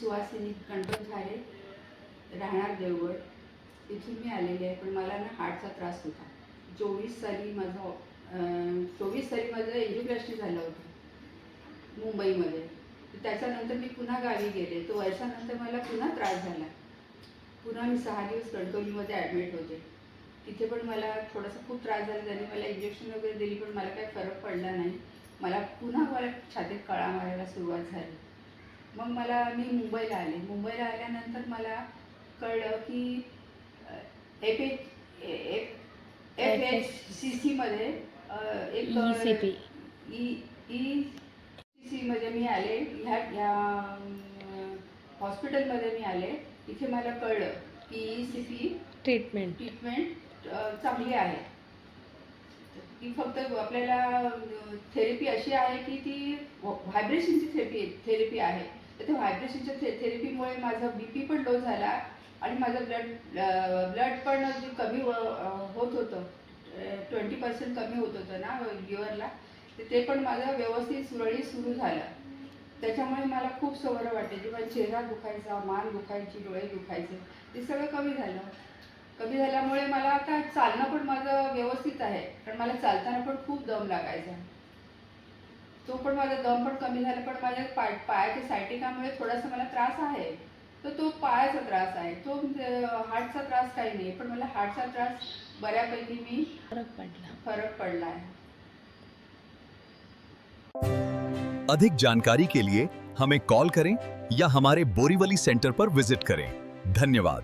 सुहासिनी गणपत झाले, राहणार देवगड. इथून मी आलेली आहे. पण मला ना हार्टचा त्रास होता. 24 साली माझं एंजिओप्लास्टी झालं होतं मुंबईमध्ये. त्याच्यानंतर मी पुन्हा गावी गेले. तो वर्षानंतर मला पुन्हा त्रास झाला. पुन्हा मी 6 दिवस कणकवलीमध्ये ॲडमिट होते. तिथे पण मला थोडासा खूप त्रास झाला. त्यांनी मला इंजेक्शन वगैरे दिली, पण मला काही फरक पडला नाही. मला छातीत कळा मारायला सुरुवात झाली. मग मी मुंबईला आले. मुंबईला आल्यानंतर मला कळलं की FHCC मध्ये एक ECC मध्ये मी आले. ह्या हॉस्पिटलमध्ये मी आले. इथे मला कळलं की ECP ट्रीटमेंट चांगली आहे. ती फक्त आपल्याला थेरपी अशी आहे की ती व्हायब्रेशनची थेरपी आहे. तर त्या व्हायब्रेशनच्या थेरपीमुळे माझा BP पण लो झाला आणि माझं ब्लड पण जे कमी होत होतं, 20% कमी होत होतं ना लिव्हरला, ते पण माझं व्यवस्थित सुरळीत सुरू झालं. त्याच्यामुळे मला खूप बरं वाटते. जेव्हा चेहरा दुखायचा, मान दुखायची, डोळे दुखायचे, ते सगळं कमी झालं. कमी झाल्यामुळे मला आता चालणं पण माझं व्यवस्थित आहे. कारण मला चालताना पण खूप दम लागायचा. तो पण माझा दम पण कमी झाला. पण माझ्या पायाच्या सायटिकामुळे थोडासा मला त्रास आहे. तर तो पायाचा त्रास आहे. तो हार्टचा त्रास काही नाही. पण मला हार्टचा त्रास बऱ्यापैकी फरक पडला आहे. अधिक जानकारी के लिए हमें कॉल करें या हमारे बोरीवली सेंटर पर विजिट करें। धन्यवाद।